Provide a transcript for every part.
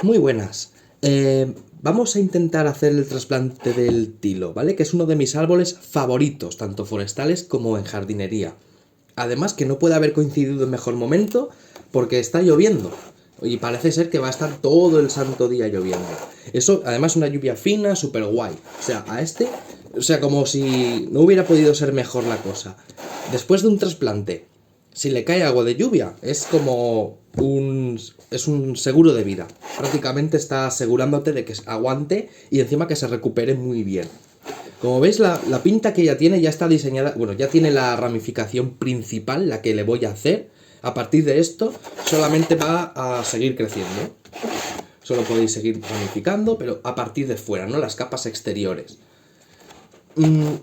Muy buenas. Vamos a intentar hacer el trasplante del tilo, ¿vale? Que es uno de mis árboles favoritos, tanto forestales como en jardinería. Además que no puede haber coincidido en mejor momento porque está lloviendo. Y parece ser que va a estar todo el santo día lloviendo. Eso, además, una lluvia fina, súper guay. O sea, como si no hubiera podido ser mejor la cosa. Después de un trasplante, si le cae agua de lluvia, es como es un seguro de vida. Prácticamente está asegurándote de que aguante y encima que se recupere muy bien. Como veis, la pinta que ya tiene ya está diseñada. Bueno, ya tiene la ramificación principal, la que le voy a hacer. A partir de esto, solamente va a seguir creciendo. Solo podéis seguir ramificando, pero a partir de fuera, ¿no? Las capas exteriores.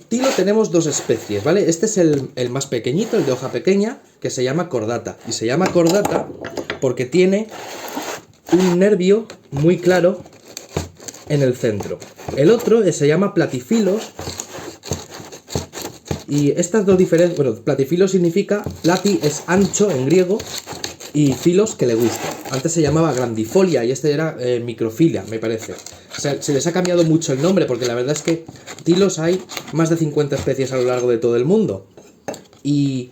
Tilo tenemos dos especies, ¿vale? Este es el más pequeñito, el de hoja pequeña, que se llama cordata. Y se llama cordata porque tiene un nervio muy claro en el centro. El otro se llama platyphilus. Y estas dos diferencias... Bueno, platyphilus significa... Plati es ancho en griego y filos que le gusta. Antes se llamaba grandifolia y este era microfilia, me parece. O sea, se les ha cambiado mucho el nombre porque la verdad es que tilos hay más de 50 especies a lo largo de todo el mundo. Y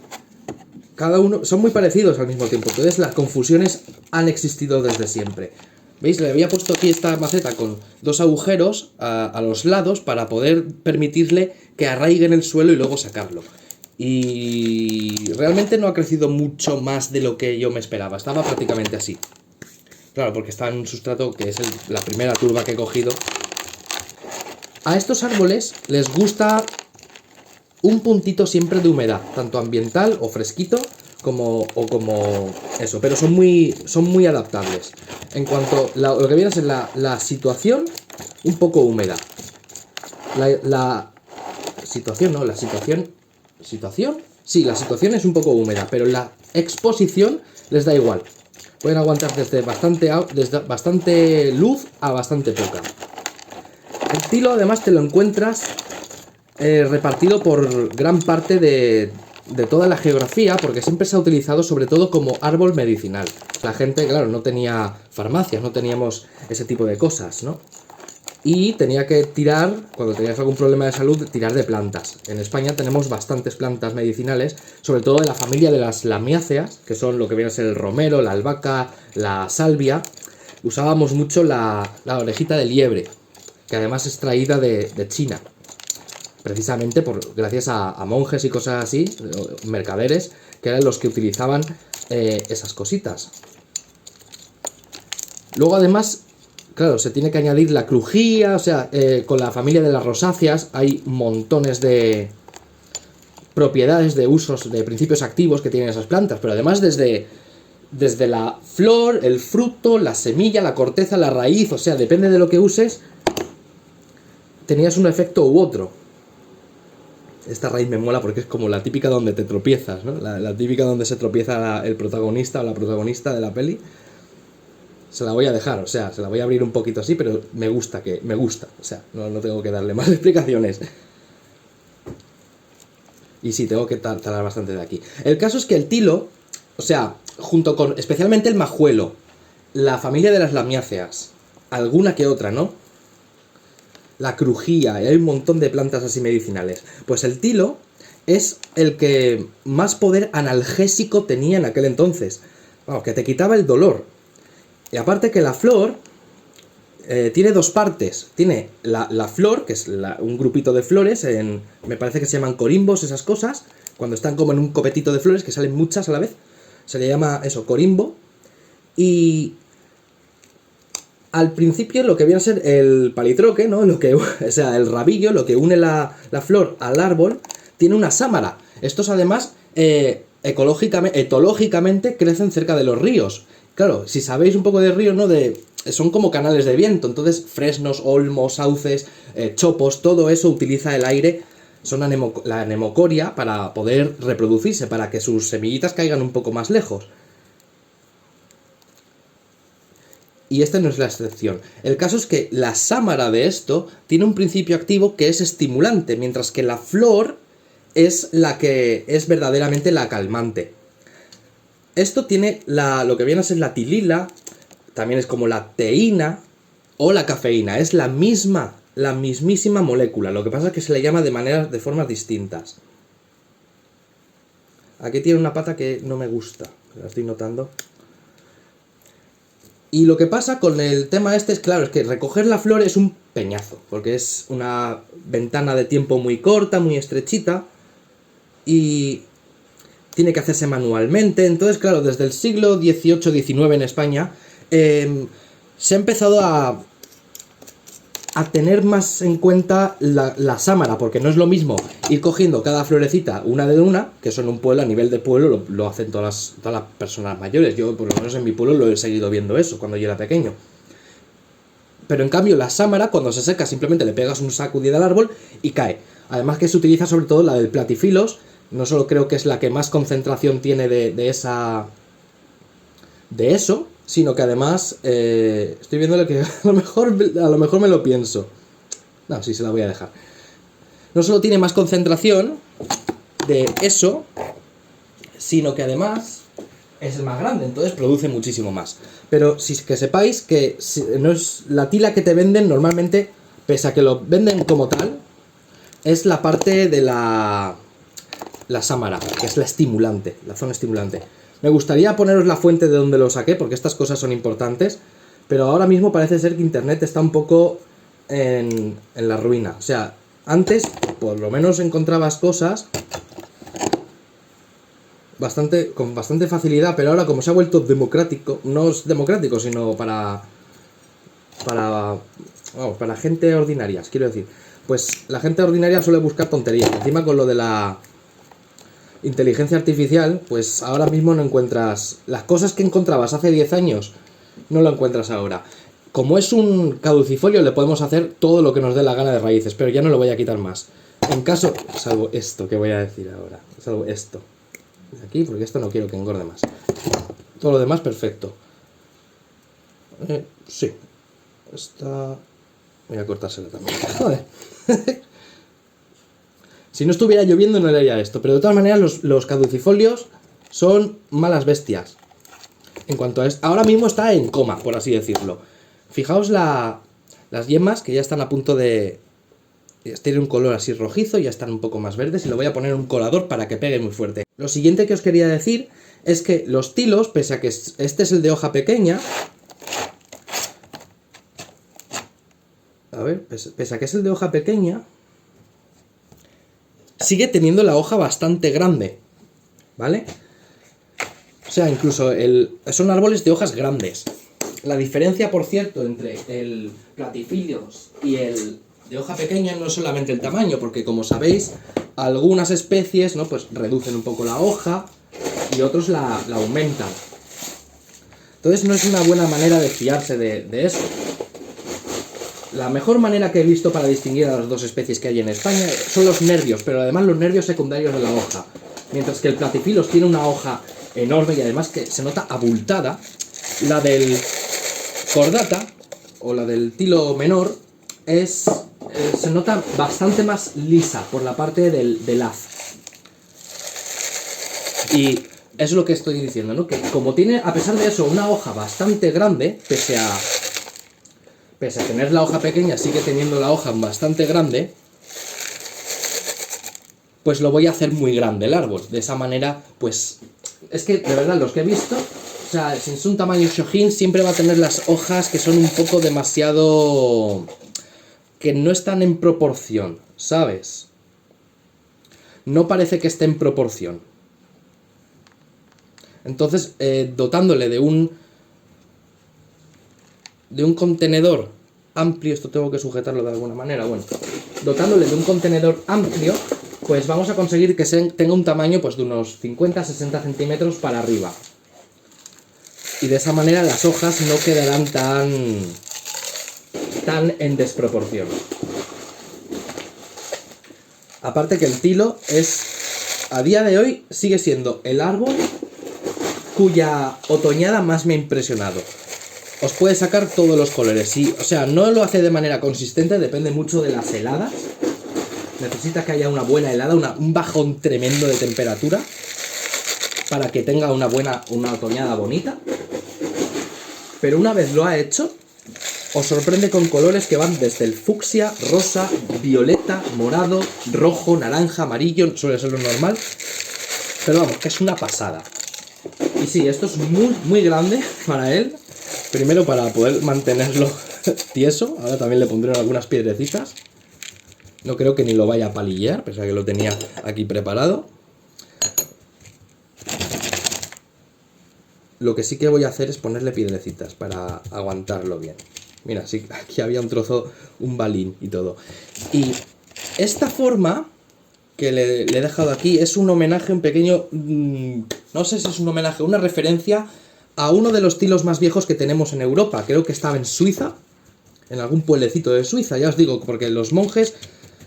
cada uno son muy parecidos al mismo tiempo. Entonces las confusiones han existido desde siempre. ¿Veis? Le había puesto aquí esta maceta con dos agujeros a los lados para poder permitirle que arraigue en el suelo y luego sacarlo. Y realmente no ha crecido mucho más de lo que yo me esperaba. Estaba prácticamente así. Claro, porque está en un sustrato que es la primera turba que he cogido. A estos árboles les gusta un puntito siempre de humedad, tanto ambiental o fresquito como eso, pero son muy adaptables. En cuanto a lo que viene a ser la situación, un poco húmeda. La situación, no, la situación... ¿Situación? Sí, la situación es un poco húmeda, pero la exposición les da igual. Pueden aguantar desde bastante luz a bastante poca. El tilo además te lo encuentras repartido por gran parte de toda la geografía, porque siempre se ha utilizado sobre todo como árbol medicinal. La gente, claro, no tenía farmacias, no teníamos ese tipo de cosas, ¿no? Y tenía que tirar, cuando tenías algún problema de salud, tirar de plantas. En España tenemos bastantes plantas medicinales, sobre todo de la familia de las lamiáceas, que son lo que viene a ser el romero, la albahaca, la salvia. Usábamos mucho la orejita de liebre, que además es traída de China. Precisamente gracias a monjes y cosas así, mercaderes, que eran los que utilizaban esas cositas. Luego además... Claro, se tiene que añadir la crujía, o sea, con la familia de las rosáceas hay montones de propiedades, de usos, de principios activos que tienen esas plantas, pero además desde la flor, el fruto, la semilla, la corteza, la raíz, o sea, depende de lo que uses, tenías un efecto u otro. Esta raíz me mola porque es como la típica donde te tropiezas, ¿no? La típica donde se tropieza el protagonista o la protagonista de la peli. Se la voy a dejar, o sea, se la voy a abrir un poquito así, pero me gusta, o sea, no tengo que darle más explicaciones. Y sí, tengo que talar bastante de aquí. El caso es que el tilo, o sea, junto con, especialmente el majuelo, la familia de las lamiáceas, alguna que otra, ¿no? La crujía, y hay un montón de plantas así medicinales. Pues el tilo es el que más poder analgésico tenía en aquel entonces. Vamos, que te quitaba el dolor. Y aparte que la flor tiene dos partes. Tiene la flor, que es un grupito de flores, me parece que se llaman corimbos, esas cosas, cuando están como en un copetito de flores, que salen muchas a la vez. Se le llama eso, corimbo. Y al principio lo que viene a ser el palitroque, ¿no? O sea, el rabillo, lo que une la flor al árbol, tiene una sámara. Estos además, etológicamente, crecen cerca de los ríos. Claro, si sabéis un poco de ríos, ¿no? Son como canales de viento, entonces fresnos, olmos, sauces, chopos, todo eso utiliza el aire, son la anemocoria para poder reproducirse, para que sus semillitas caigan un poco más lejos. Y esta no es la excepción. El caso es que la sámara de esto tiene un principio activo que es estimulante, mientras que la flor es la que es verdaderamente la calmante. Esto tiene lo que viene a ser la tilila, también es como la teína o la cafeína. Es la mismísima molécula. Lo que pasa es que se le llama de formas distintas. Aquí tiene una pata que no me gusta, la estoy notando. Y lo que pasa con el tema este es, claro, es que recoger la flor es un peñazo, porque es una ventana de tiempo muy corta, muy estrechita, y tiene que hacerse manualmente. Entonces, claro, desde el siglo XVIII-XIX en España, se ha empezado a tener más en cuenta la sámara, porque no es lo mismo ir cogiendo cada florecita una de una, que eso en un pueblo, a nivel de pueblo, lo hacen todas las personas mayores. Yo, por lo menos en mi pueblo, lo he seguido viendo eso cuando yo era pequeño. Pero en cambio, la sámara, cuando se seca, simplemente le pegas un sacudida al árbol y cae. Además que se utiliza sobre todo la del platifilos, no solo creo que es la que más concentración tiene de eso, sino que además estoy viendo que a lo mejor me lo pienso. No, sí, se la voy a dejar. No solo tiene más concentración de eso, sino que además es el más grande, entonces produce muchísimo más. Pero que sepáis que no es la tila que te venden normalmente, pese a que lo venden como tal, es la parte de la sámara, que es la estimulante, la zona estimulante. Me gustaría poneros la fuente de donde lo saqué, porque estas cosas son importantes, pero ahora mismo parece ser que internet está un poco en la ruina. O sea, antes por lo menos encontrabas cosas con bastante facilidad, pero ahora como se ha vuelto democrático, no es democrático, sino para gente ordinaria, quiero decir, pues la gente ordinaria suele buscar tonterías. Encima con lo de la inteligencia artificial, pues ahora mismo no encuentras las cosas que encontrabas hace 10 años, no lo encuentras ahora. Como es un caducifolio, le podemos hacer todo lo que nos dé la gana de raíces, pero ya no lo voy a quitar más. En caso, salvo esto que voy a decir ahora, salvo esto de aquí, porque esto no quiero que engorde más. Todo lo demás perfecto. Sí, esta voy a cortársela también. Joder. Si no estuviera lloviendo no le haría esto, pero de todas maneras los caducifolios son malas bestias. En cuanto a esto, ahora mismo está en coma, por así decirlo. Fijaos las yemas que ya están a punto de... tienen un color así rojizo, ya están un poco más verdes y lo voy a poner en un colador para que pegue muy fuerte. Lo siguiente que os quería decir es que los tilos, pese a que este es el de hoja pequeña... A ver, pese a que es el de hoja pequeña... sigue teniendo la hoja bastante grande, ¿vale? O sea, incluso son árboles de hojas grandes. La diferencia, por cierto, entre el platifilios y el de hoja pequeña no es solamente el tamaño, porque como sabéis, algunas especies, ¿no?, pues reducen un poco la hoja y otros la aumentan. Entonces no es una buena manera de fiarse de eso. La mejor manera que he visto para distinguir a las dos especies que hay en España son los nervios, pero además los nervios secundarios de la hoja. Mientras que el platifilos tiene una hoja enorme y además que se nota abultada, la del cordata o la del tilo menor se nota bastante más lisa por la parte del haz. Y eso es lo que estoy diciendo, ¿no? Que como tiene, a pesar de eso, una hoja bastante grande, pese a tener la hoja pequeña, sigue teniendo la hoja bastante grande, pues lo voy a hacer muy grande el árbol. De esa manera, pues, es que, de verdad, los que he visto, o sea, si es un tamaño Shohin, siempre va a tener las hojas que son un poco demasiado... que no están en proporción, ¿sabes? No parece que esté en proporción. Entonces, dotándole de un contenedor amplio, esto tengo que sujetarlo de alguna manera, bueno, dotándole de un contenedor amplio, pues vamos a conseguir que tenga un tamaño pues de unos 50-60 centímetros para arriba. Y de esa manera las hojas no quedarán tan en desproporción. Aparte que el tilo a día de hoy, sigue siendo el árbol cuya otoñada más me ha impresionado. Os puede sacar todos los colores, sí, o sea, no lo hace de manera consistente, depende mucho de las heladas. Necesita que haya una buena helada, un bajón tremendo de temperatura para que tenga una otoñada bonita. pero una vez lo ha hecho, os sorprende con colores que van desde el fucsia, rosa, violeta, morado, rojo, naranja, amarillo, suele ser lo normal, pero vamos, que es una pasada. Y sí, esto es muy, muy grande para él, primero para poder mantenerlo tieso, ahora también le pondré algunas piedrecitas, no creo que ni lo vaya a palillar, pese a que lo tenía aquí preparado. Lo que sí que voy a hacer es ponerle piedrecitas para aguantarlo bien. Mira, sí, aquí había un trozo, un balín y todo. Y esta forma que le he dejado aquí es un homenaje, un pequeño... no sé si es un homenaje, una referencia a uno de los tilos más viejos que tenemos en Europa. Creo que estaba en Suiza, en algún pueblecito de Suiza, ya os digo, porque los monjes...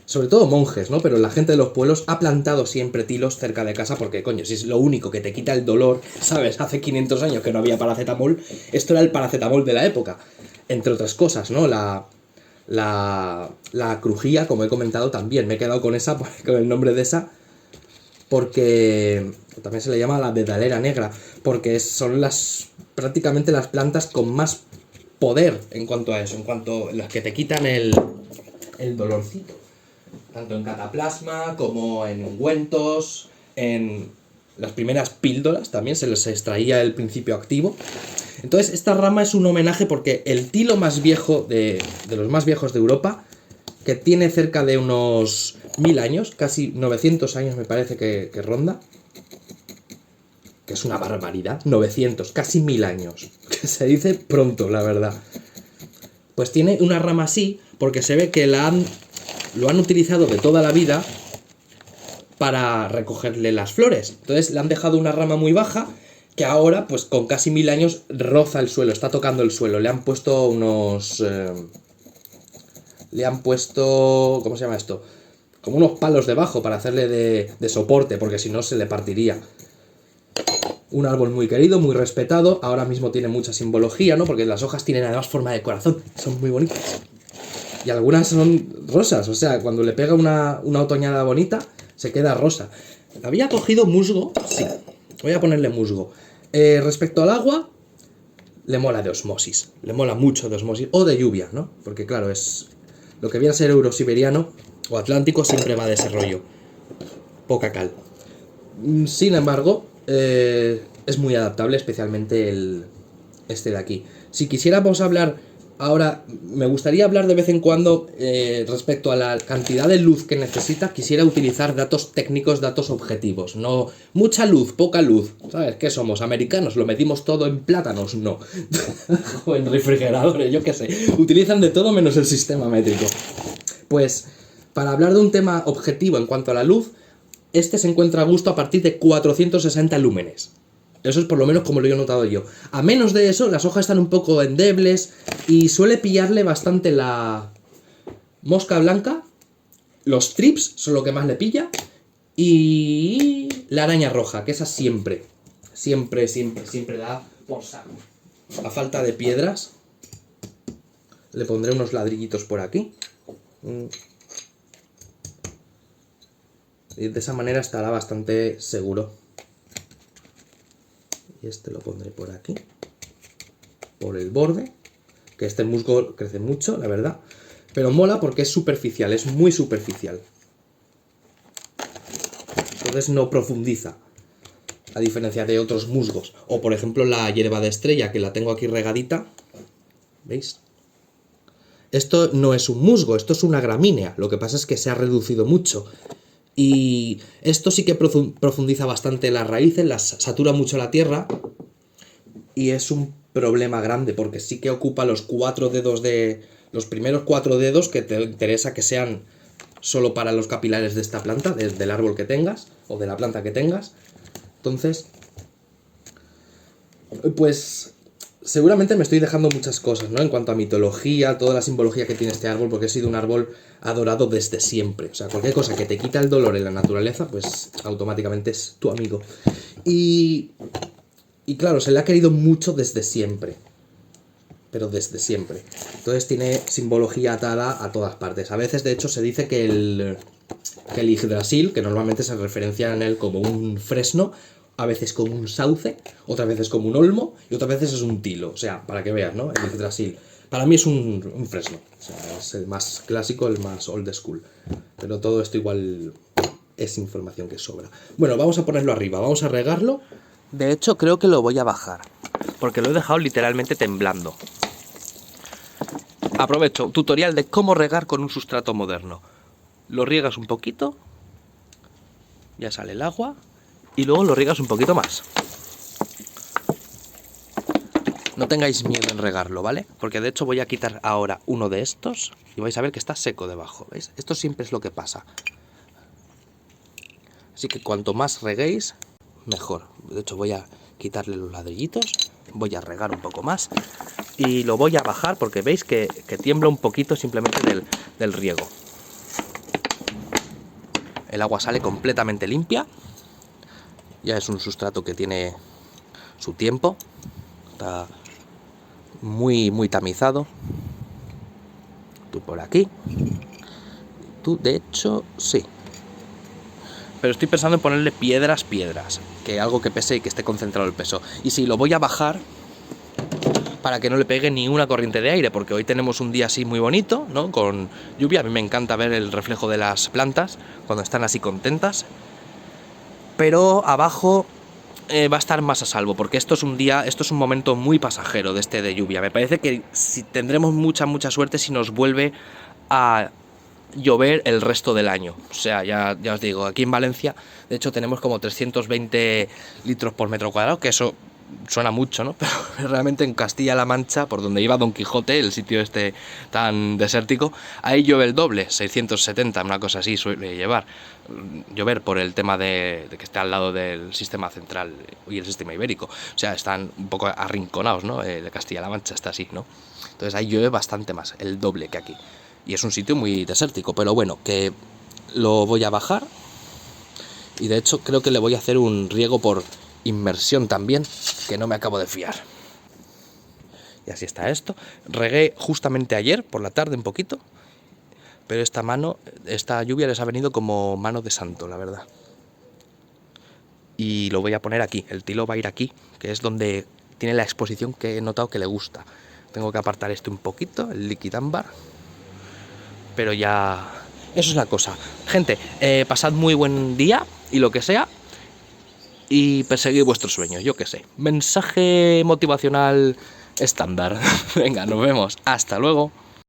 Sobre todo monjes, ¿no? Pero la gente de los pueblos ha plantado siempre tilos cerca de casa porque, coño, si es lo único que te quita el dolor, ¿sabes? Hace 500 años que no había paracetamol, esto era el paracetamol de la época. Entre otras cosas, ¿no? La crujía, como he comentado también, me he quedado con esa, con el nombre de esa, porque también se le llama la dedalera negra, porque son prácticamente las plantas con más poder en cuanto a eso, en cuanto a las que te quitan el dolorcito. Tanto en cataplasma como en ungüentos, en las primeras píldoras también se les extraía el principio activo. Entonces esta rama es un homenaje porque el tilo más viejo de los más viejos de Europa, que tiene cerca de unos 1000 años, casi 900 años me parece que ronda, que es una barbaridad, 900, casi 1000 años, que se dice pronto, la verdad. Pues tiene una rama así porque se ve que lo han utilizado de toda la vida para recogerle las flores. Entonces le han dejado una rama muy baja que ahora, pues con casi 1000 años, roza el suelo, está tocando el suelo. Le han puesto unos... ¿cómo se llama esto? Como unos palos debajo para hacerle de soporte, porque si no se le partiría. Un árbol muy querido, muy respetado. Ahora mismo tiene mucha simbología, ¿no? Porque las hojas tienen además forma de corazón. Son muy bonitas. Y algunas son rosas, o sea, cuando le pega una otoñada bonita, se queda rosa. ¿Había cogido musgo? Sí, voy a ponerle musgo. Respecto al agua, le mola de osmosis. Le mola mucho de osmosis, o de lluvia, ¿no? Porque claro, es lo que viene a ser eurosiberiano o atlántico siempre va de ese rollo. Poca cal. Sin embargo, es muy adaptable, especialmente este de aquí. Si quisiéramos hablar... Ahora, me gustaría hablar de vez en cuando respecto a la cantidad de luz que necesita. Quisiera utilizar datos técnicos, datos objetivos. No mucha luz, poca luz. ¿Sabes qué somos? ¿Americanos? ¿Lo medimos todo en plátanos? No. O en refrigeradores, yo qué sé. Utilizan de todo menos el sistema métrico. Pues, para hablar de un tema objetivo en cuanto a la luz, este se encuentra a gusto a partir de 460 lúmenes. Eso es por lo menos como lo he notado yo. A menos de eso, las hojas están un poco endebles y suele pillarle bastante la mosca blanca. Los trips son lo que más le pilla. Y la araña roja, que esa siempre da por saco. A falta de piedras, le pondré unos ladrillitos por aquí. Y de esa manera estará bastante seguro. Y este lo pondré por aquí, por el borde, que este musgo crece mucho, la verdad, pero mola porque es superficial, es muy superficial. Entonces no profundiza, a diferencia de otros musgos. O por ejemplo la hierba de estrella, que la tengo aquí regadita, ¿veis? Esto no es un musgo, esto es una gramínea, lo que pasa es que se ha reducido mucho. Y esto sí que profundiza bastante las raíces, las satura mucho la tierra. Y es un problema grande porque sí que ocupa los 4 dedos los primeros 4 dedos que te interesa que sean solo para los capilares de esta planta, del árbol que tengas o de la planta que tengas. Entonces, pues seguramente me estoy dejando muchas cosas, ¿no? En cuanto a mitología, toda la simbología que tiene este árbol, porque ha sido un árbol adorado desde siempre. O sea, cualquier cosa que te quita el dolor en la naturaleza, pues automáticamente es tu amigo. Y claro, se le ha querido mucho desde siempre. Pero desde siempre. Entonces tiene simbología atada a todas partes. A veces, de hecho, se dice que el Yggdrasil, que normalmente se referencia en él como un fresno, a veces como un sauce, otras veces como un olmo y otras veces es un tilo. O sea, para que veas, ¿no? El Yggdrasil. Para mí es un fresno. O sea, es el más clásico, el más old school. Pero todo esto igual es información que sobra. Bueno, vamos a ponerlo arriba, vamos a regarlo. De hecho, creo que lo voy a bajar, porque lo he dejado literalmente temblando. Aprovecho, tutorial de cómo regar con un sustrato moderno. Lo riegas un poquito, ya sale el agua, y luego lo riegas un poquito más. No tengáis miedo en regarlo, ¿vale? Porque de hecho voy a quitar ahora uno de estos y vais a ver que está seco debajo, ¿veis? Esto siempre es lo que pasa. Así que cuanto más reguéis, mejor. De hecho voy a quitarle los ladrillitos, voy a regar un poco más y lo voy a bajar porque veis que tiembla un poquito simplemente del riego. El agua sale completamente limpia, ya es un sustrato que tiene su tiempo, está muy tamizado. Tú por aquí, tú de hecho sí. Pero estoy pensando en ponerle piedras, que algo que pese y que esté concentrado el peso. Y sí, lo voy a bajar para que no le pegue ni una corriente de aire, porque hoy tenemos un día así muy bonito, ¿no? Con lluvia. A mí me encanta ver el reflejo de las plantas cuando están así contentas. Pero abajo va a estar más a salvo, porque esto es un momento muy pasajero de lluvia. Me parece que si tendremos mucha suerte si nos vuelve a llover el resto del año. O sea, ya os digo, aquí en Valencia, de hecho, tenemos como 320 litros por metro cuadrado, que eso suena mucho, ¿no? Pero realmente en Castilla-La Mancha, por donde iba Don Quijote, el sitio este tan desértico, ahí llueve el doble, 670, una cosa así suele llover por el tema de que está al lado del sistema central y el sistema ibérico. O sea, están un poco arrinconados, ¿no? De Castilla-La Mancha está así, ¿no? Entonces ahí llueve bastante más, el doble que aquí. Y es un sitio muy desértico, pero bueno, que lo voy a bajar. Y de hecho creo que le voy a hacer un riego por inmersión también, que no me acabo de fiar. Y así está esto. Regué justamente ayer por la tarde un poquito, pero esta lluvia les ha venido como mano de santo, la verdad. Y lo voy a poner aquí, el tilo va a ir aquí, que es donde tiene la exposición que he notado que le gusta. Tengo que apartar este un poquito, el líquido ámbar, pero ya... Eso es la cosa. Gente, pasad muy buen día y lo que sea, y perseguid vuestros sueños, yo qué sé. Mensaje motivacional estándar. Venga, nos vemos. Hasta luego.